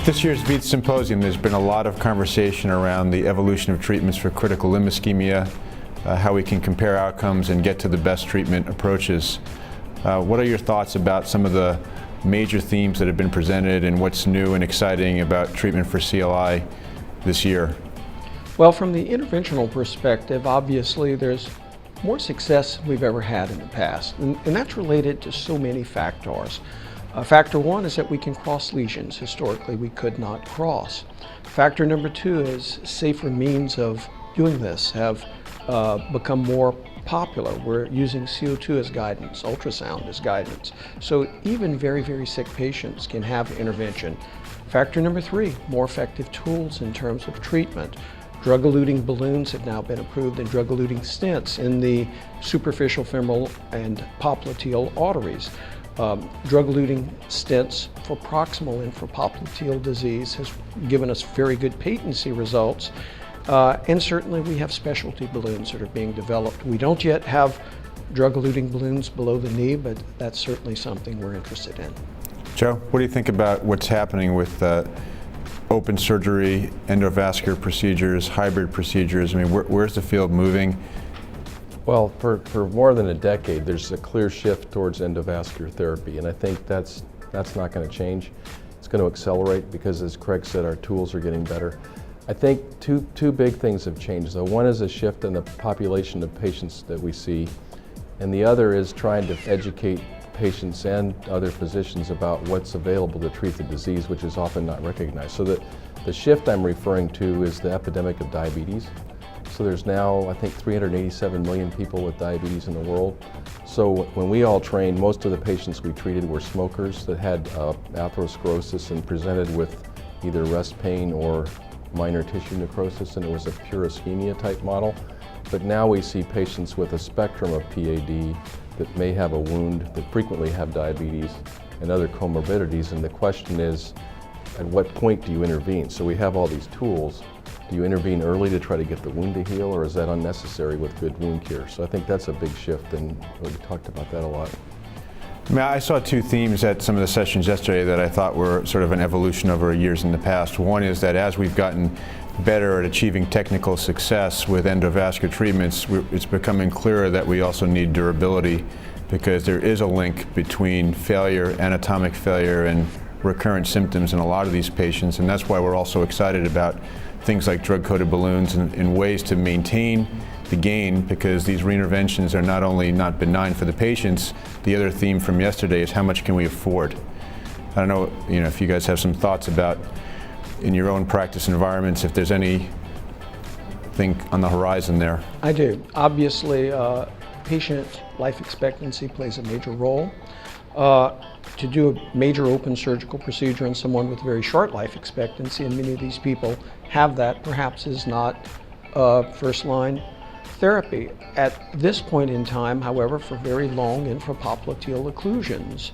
This year's VEITHsymposium, there's been a lot of conversation around the evolution of treatments for critical limb ischemia, how we can compare outcomes and get to the best treatment approaches. What are your thoughts about some of the major themes that have been presented and what's new and exciting about treatment for CLI this year? Well, from the interventional perspective, obviously there's more success than we've ever had in the past, and that's related to so many factors. Factor one is that we can cross lesions. Historically, we could not cross. Factor number two is safer means of doing this have become more popular. We're using CO2 as guidance, ultrasound as guidance. So even very, very sick patients can have intervention. Factor number three, more effective tools in terms of treatment. Drug-eluting balloons have now been approved and drug-eluting stents in the superficial femoral and popliteal arteries. Drug-eluting stents for proximal infrapopliteal disease has given us very good patency results. And certainly we have specialty balloons that are being developed. We don't yet have drug-eluting balloons below the knee, but that's certainly something we're interested in. Joe, what do you think about what's happening with open surgery, endovascular procedures, hybrid procedures? I mean, where's the field moving? Well, for more than a decade, there's a clear shift towards endovascular therapy, and I think that's not going to change. It's going to accelerate because, as Craig said, our tools are getting better. I think two big things have changed, though. One is a shift in the population of patients that we see, and the other is trying to educate patients and other physicians about what's available to treat the disease, which is often not recognized. So the shift I'm referring to is the epidemic of diabetes. So there's now, I think, 387 million people with diabetes in the world. So when we all trained, most of the patients we treated were smokers that had atherosclerosis and presented with either rest pain or minor tissue necrosis, and it was a pure ischemia type model. But now we see patients with a spectrum of PAD that may have a wound, that frequently have diabetes and other comorbidities, and the question is, at what point do you intervene? So we have all these tools. Do you intervene early to try to get the wound to heal, or is that unnecessary with good wound care? So I think that's a big shift, and we talked about that a lot. I mean, I saw two themes at some of the sessions yesterday that I thought were sort of an evolution over years in the past. One is that as we've gotten better at achieving technical success with endovascular treatments, it's becoming clearer that we also need durability, because there is a link between failure, anatomic failure, and recurrent symptoms in a lot of these patients, and that's why we're also excited about things like drug-coated balloons and ways to maintain the gain, because these reinterventions are not only not benign for the patients. The other theme from yesterday is how much can we afford? I don't know, if you guys have some thoughts about, in your own practice environments, if there's anything on the horizon there. I do. Obviously, patient life expectancy plays a major role. To do a major open surgical procedure in someone with very short life expectancy, and many of these people have that, perhaps is not first-line therapy. At this point in time, however, for very long infrapopliteal occlusions,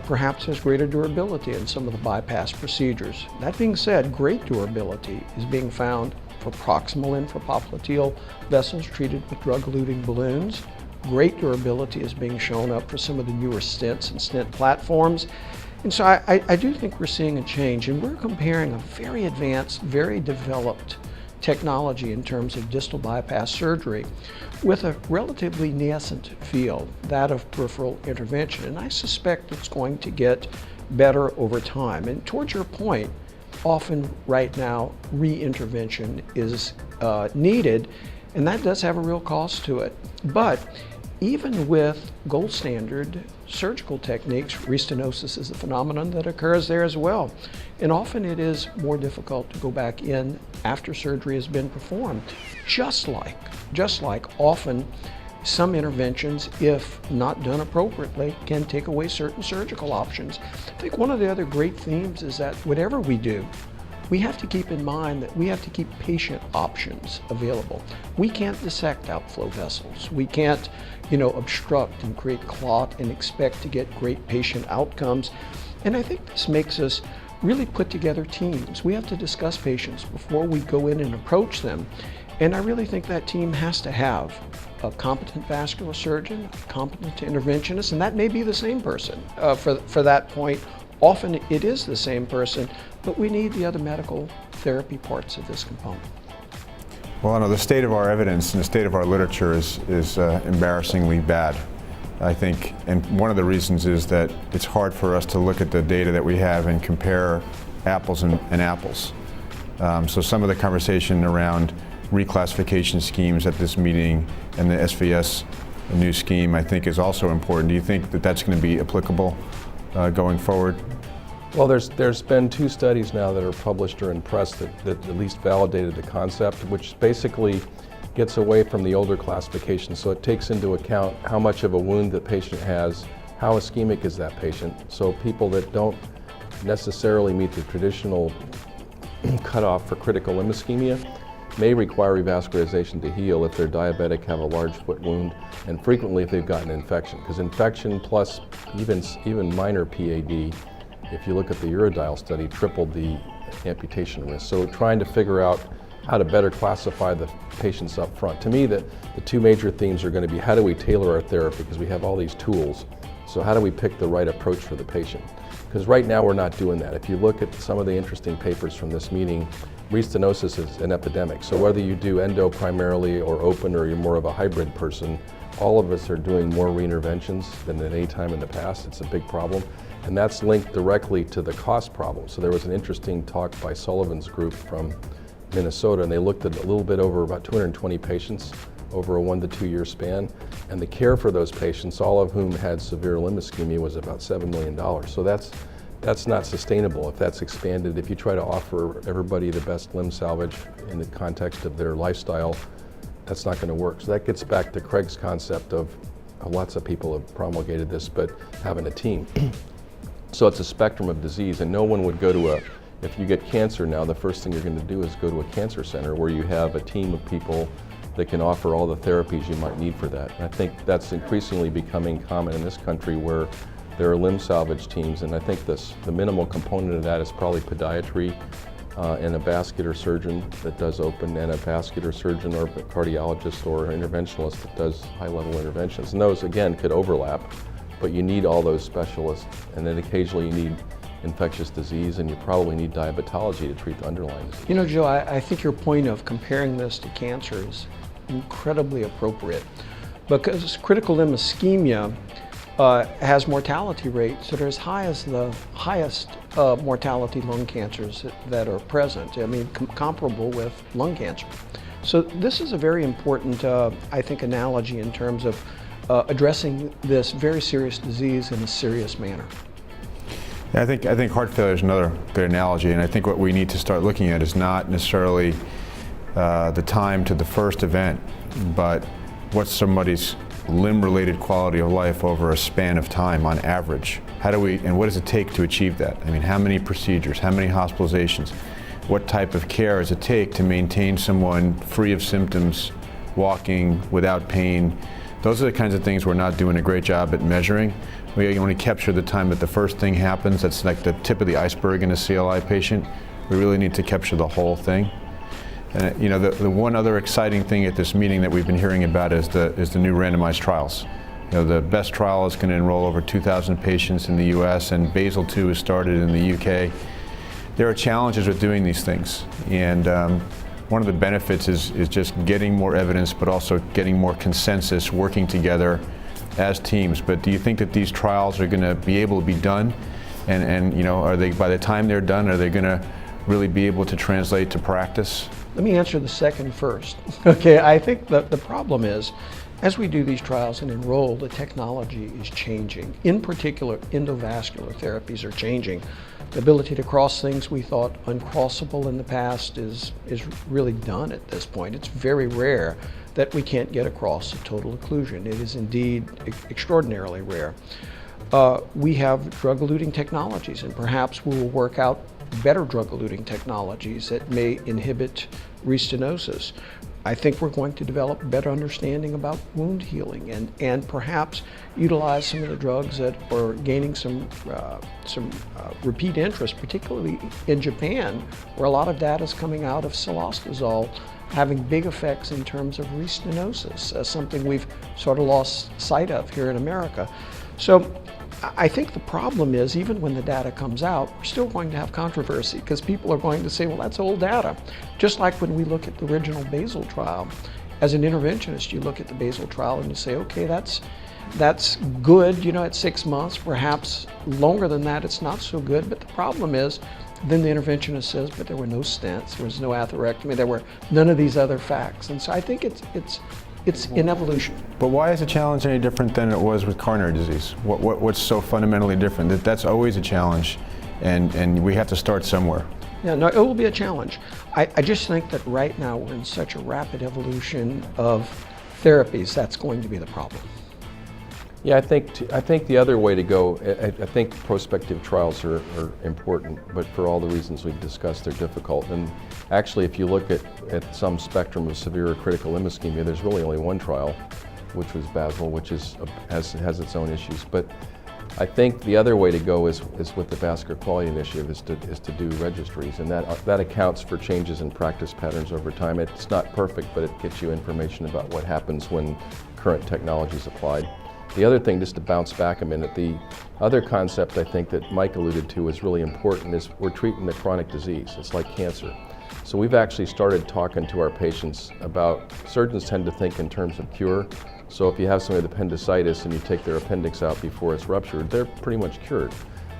perhaps there's greater durability in some of the bypass procedures. That being said, great durability is being found for proximal infrapopliteal vessels treated with drug-eluting balloons. Great durability is being shown up for some of the newer stents and stent platforms. And so I do think we're seeing a change, and we're comparing a very advanced, very developed technology in terms of distal bypass surgery with a relatively nascent field, that of peripheral intervention. And I suspect it's going to get better over time. And towards your point, often right now, re-intervention is needed, and that does have a real cost to it. But even with gold standard surgical techniques, restenosis is a phenomenon that occurs there as well. And often it is more difficult to go back in after surgery has been performed. Just like often some interventions, if not done appropriately, can take away certain surgical options. I think one of the other great themes is that whatever we do, we have to keep in mind that we have to keep patient options available. We can't dissect outflow vessels. We can't, obstruct and create clot and expect to get great patient outcomes. And I think this makes us really put together teams. We have to discuss patients before we go in and approach them. And I really think that team has to have a competent vascular surgeon, a competent interventionist, and that may be the same person for that point, Often it is the same person, but we need the other medical therapy parts of this component. Well, I know the state of our evidence and the state of our literature is embarrassingly bad, I think. And one of the reasons is that it's hard for us to look at the data that we have and compare apples and apples. So some of the conversation around reclassification schemes at this meeting and the SVS new scheme, I think, is also important. Do you think that that's going to be applicable going forward? Well, there's been 2 studies now that are published or in press that at least validated the concept, which basically gets away from the older classification. So it takes into account how much of a wound the patient has, how ischemic is that patient. So people that don't necessarily meet the traditional cutoff for critical limb ischemia may require revascularization to heal if they're diabetic, have a large foot wound, and frequently if they've gotten an infection. Because infection plus even minor PAD, if you look at the Urodile study, tripled the amputation risk. So trying to figure out how to better classify the patients up front. To me, the 2 major themes are going to be how do we tailor our therapy, because we have all these tools. So how do we pick the right approach for the patient? Because right now we're not doing that. If you look at some of the interesting papers from this meeting, restenosis is an epidemic. So whether you do endo primarily or open, or you're more of a hybrid person, all of us are doing more reinterventions than at any time in the past. It's a big problem. And that's linked directly to the cost problem. So there was an interesting talk by Sullivan's group from Minnesota, and they looked at a little bit over about 220 patients over a 1 to 2 year span. And the care for those patients, all of whom had severe limb ischemia, was about $7 million. So that's not sustainable if that's expanded. If you try to offer everybody the best limb salvage in the context of their lifestyle, that's not going to work. So that gets back to Craig's concept of lots of people have promulgated this, but having a team. So it's a spectrum of disease, and no one would go to if you get cancer now, the first thing you're going to do is go to a cancer center where you have a team of people that can offer all the therapies you might need for that. And I think that's increasingly becoming common in this country, where there are limb salvage teams, and I think the minimal component of that is probably podiatry and a vascular surgeon that does open, and a vascular surgeon or a cardiologist or an interventionalist that does high-level interventions. And those, again, could overlap, but you need all those specialists, and then occasionally you need infectious disease, and you probably need diabetology to treat the underlying disease. You know, Joe, I think your point of comparing this to cancer is incredibly appropriate, because critical limb ischemia has mortality rates that are as high as the highest mortality lung cancers that are present. I mean, comparable with lung cancer. So this is a very important, I think, analogy in terms of addressing this very serious disease in a serious manner. Yeah, I think heart failure is another good analogy, and I think what we need to start looking at is not necessarily the time to the first event, but what's somebody's limb-related quality of life over a span of time on average. And what does it take to achieve that? I mean, how many procedures, how many hospitalizations, what type of care does it take to maintain someone free of symptoms, walking without pain? Those are the kinds of things we're not doing a great job at measuring. We only capture the time that the first thing happens. That's like the tip of the iceberg in a CLI patient. We really need to capture the whole thing. And you know, the one other exciting thing at this meeting that we've been hearing about is the new randomized trials. You know, the BEST trial is going to enroll over 2,000 patients in the U.S. and BASIL 2 is started in the U.K. There are challenges with doing these things, and one of the benefits is just getting more evidence, but also getting more consensus, working together as teams. But do you think that these trials are going to be able to be done? And you know, are they, by the time they're done, are they going to really be able to translate to practice? Let me answer the second first. Okay, I think that the problem is, as we do these trials and enroll, the technology is changing. In particular, endovascular therapies are changing. The ability to cross things we thought uncrossable in the past is really done at this point. It's very rare that we can't get across a total occlusion. It is indeed extraordinarily rare. We have drug-eluting technologies, and perhaps we will work out better drug-eluting technologies that may inhibit restenosis. I think we're going to develop better understanding about wound healing, and perhaps utilize some of the drugs that are gaining some repeat interest, particularly in Japan, where a lot of data is coming out of cilostazol having big effects in terms of restenosis, something we've sort of lost sight of here in America. So I think the problem is, even when the data comes out, we're still going to have controversy because people are going to say, well, that's old data. Just like when we look at the original basal trial. As an interventionist, you look at the basal trial and you say, okay, that's good, at 6 months. Perhaps longer than that, it's not so good. But the problem is, then the interventionist says, but there were no stents, there was no atherectomy, there were none of these other facts. And so I think it's in evolution. But why is the challenge any different than it was with coronary disease? What's so fundamentally different? That's always a challenge, and we have to start somewhere. Yeah, no, it will be a challenge. I just think that right now we're in such a rapid evolution of therapies, that's going to be the problem. Yeah, I think the other way to go, I think prospective trials are important, but for all the reasons we've discussed, they're difficult. And actually, if you look at some spectrum of severe or critical limb ischemia, there's really only one trial, which was basal, which has its own issues. But I think the other way to go is with the Vascular Quality Initiative is to do registries, and that accounts for changes in practice patterns over time. It's not perfect, but it gets you information about what happens when current technology is applied. The other thing, just to bounce back a minute, the other concept I think that Mike alluded to is really important is we're treating the chronic disease. It's like cancer. So we've actually started talking to our patients about, surgeons tend to think in terms of cure. So if you have somebody with appendicitis and you take their appendix out before it's ruptured, they're pretty much cured.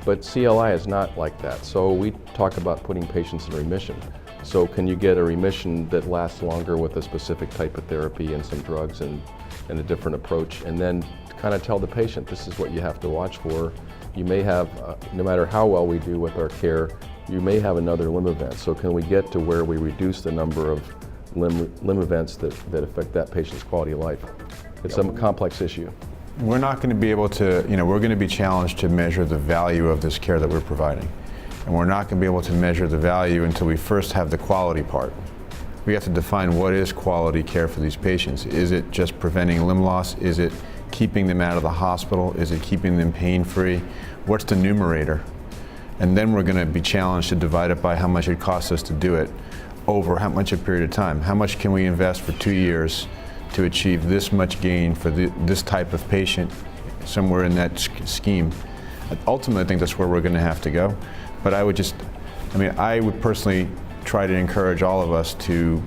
But CLI is not like that. So we talk about putting patients in remission. So can you get a remission that lasts longer with a specific type of therapy and some drugs and a different approach, and then kind of tell the patient this is what you have to watch for. You may have, no matter how well we do with our care, you may have another limb event. So can we get to where we reduce the number of limb events that affect that patient's quality of life? It's a complex issue. We're not going to be able to, we're going to be challenged to measure the value of this care that we're providing. And we're not going to be able to measure the value until we first have the quality part. We have to define what is quality care for these patients. Is it just preventing limb loss? Is it keeping them out of the hospital? Is it keeping them pain-free? What's the numerator? And then we're going to be challenged to divide it by how much it costs us to do it over how much a period of time. How much can we invest for 2 years to achieve this much gain for this type of patient somewhere in that scheme? Ultimately, I think that's where we're going to have to go. But I would personally try to encourage all of us to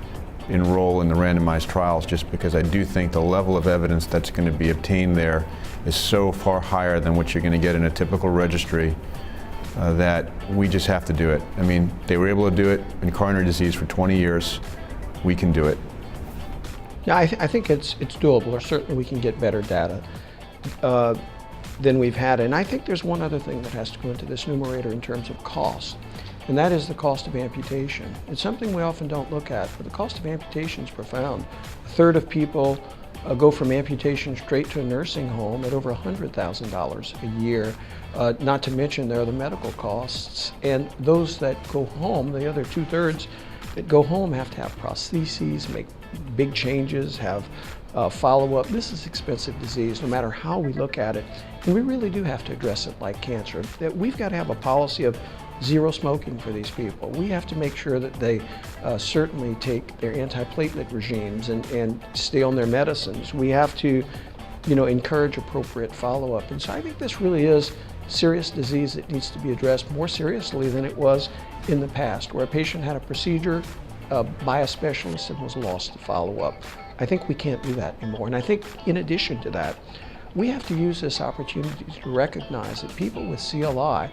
enroll in the randomized trials, just because I do think the level of evidence that's going to be obtained there is so far higher than what you're going to get in a typical registry that we just have to do it. They were able to do it in coronary disease for 20 years. We can do it. Yeah, I think it's doable, or certainly we can get better data than we've had. And I think there's one other thing that has to go into this numerator in terms of cost, and that is the cost of amputation. It's something we often don't look at, but the cost of amputation is profound. A third of people go from amputation straight to a nursing home at over $100,000 a year, not to mention there are the medical costs. And those that go home, the other 2/3 that go home, have to have prostheses, make big changes, have follow-up. This is expensive disease, no matter how we look at it. And we really do have to address it like cancer. That we've got to have a policy of zero smoking for these people. We have to make sure that they certainly take their antiplatelet regimes and stay on their medicines. We have to, encourage appropriate follow-up. And so I think this really is serious disease that needs to be addressed more seriously than it was in the past, where a patient had a procedure by a specialist and was lost to follow-up. I think we can't do that anymore. And I think in addition to that, we have to use this opportunity to recognize that people with CLI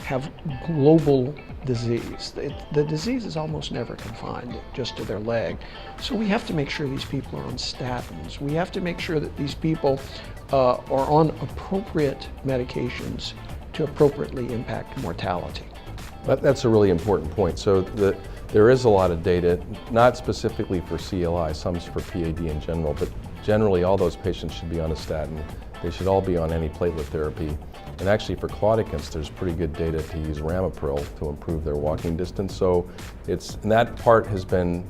have global disease. The disease is almost never confined just to their leg. So we have to make sure these people are on statins. We have to make sure that these people are on appropriate medications to appropriately impact mortality. That's a really important point. So there is a lot of data, not specifically for CLI, some's for PAD in general, but generally all those patients should be on a statin. They should all be on antiplatelet therapy. And actually for claudicants, there's pretty good data to use ramipril to improve their walking distance. So and that part has been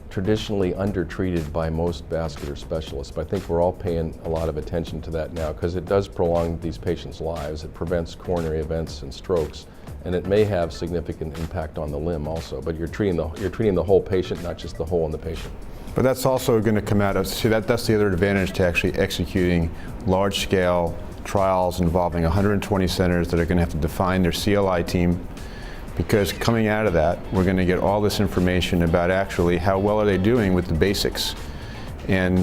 traditionally undertreated by most vascular specialists, but I think we're all paying a lot of attention to that now because it does prolong these patients' lives. It prevents coronary events and strokes, and it may have significant impact on the limb also, but you're treating the whole patient, not just the hole in the patient. But that's also going to come out of, that's the other advantage to actually executing large-scale trials involving 120 centers that are going to have to define their CLI team, because coming out of that, we're going to get all this information about actually how well are they doing with the basics. And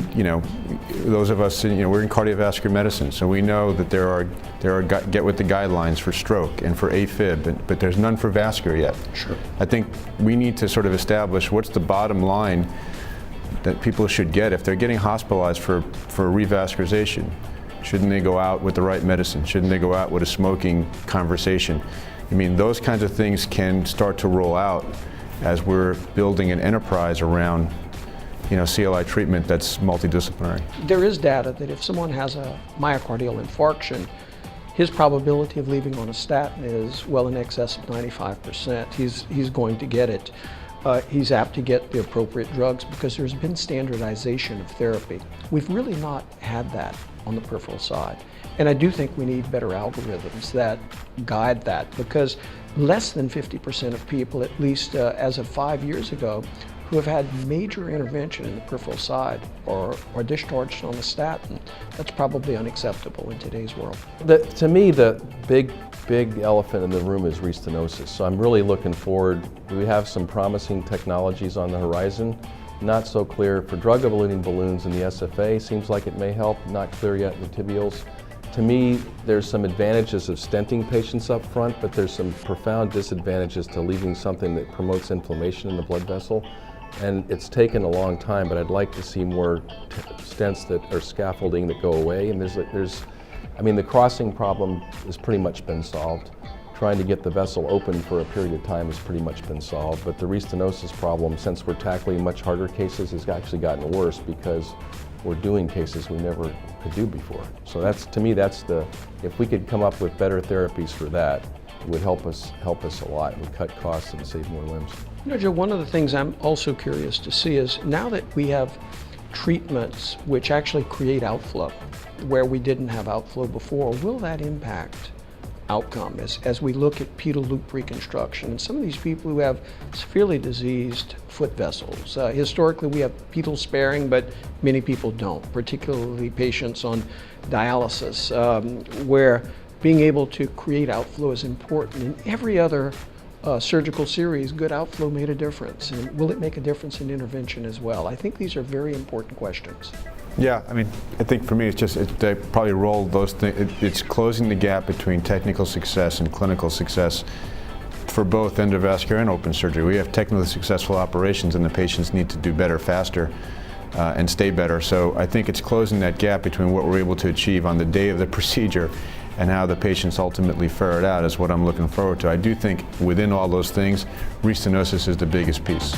those of us, we're in cardiovascular medicine, so we know that there are get with the guidelines for stroke and for AFib, but there's none for vascular yet. Sure. I think we need to sort of establish what's the bottom line that people should get if they're getting hospitalized for revascularization. Shouldn't they go out with the right medicine? Shouldn't they go out with a smoking conversation? I mean, those kinds of things can start to roll out as we're building an enterprise around CLI treatment that's multidisciplinary. There is data that if someone has a myocardial infarction, his probability of leaving on a statin is well in excess of 95%. He's going to get it. He's apt to get the appropriate drugs because there's been standardization of therapy. We've really not had that on the peripheral side. And I do think we need better algorithms that guide that, because less than 50% of people, at least as of 5 years ago, who have had major intervention in the peripheral side or discharged on a statin, that's probably unacceptable in today's world. To me, the big elephant in the room is restenosis. So I'm really looking forward. We have some promising technologies on the horizon. Not so clear for drug-eluting balloons in the SFA. Seems like it may help. Not clear yet in the tibials. To me, there's some advantages of stenting patients up front, but there's some profound disadvantages to leaving something that promotes inflammation in the blood vessel. And it's taken a long time, but I'd like to see more stents that are scaffolding that go away. And the crossing problem has pretty much been solved. Trying to get the vessel open for a period of time has pretty much been solved. But the restenosis problem, since we're tackling much harder cases, has actually gotten worse because we're doing cases we never could do before. So to me, if we could come up with better therapies for that, it would help us a lot. It would cut costs and save more limbs. Joe, one of the things I'm also curious to see is now that we have treatments which actually create outflow where we didn't have outflow before, will that impact outcome as we look at pedal loop reconstruction? And some of these people who have severely diseased foot vessels, historically we have pedal sparing, but many people don't, particularly patients on dialysis, where being able to create outflow is important. In every other surgical series, good outflow made a difference. And will it make a difference in intervention as well? I think these are very important questions. Yeah, I think for me they probably roll those things. It's closing the gap between technical success and clinical success for both endovascular and open surgery. We have technically successful operations and the patients need to do better faster and stay better. So I think it's closing that gap between what we're able to achieve on the day of the procedure and how the patients ultimately fare it out is what I'm looking forward to. I do think within all those things, restenosis is the biggest piece.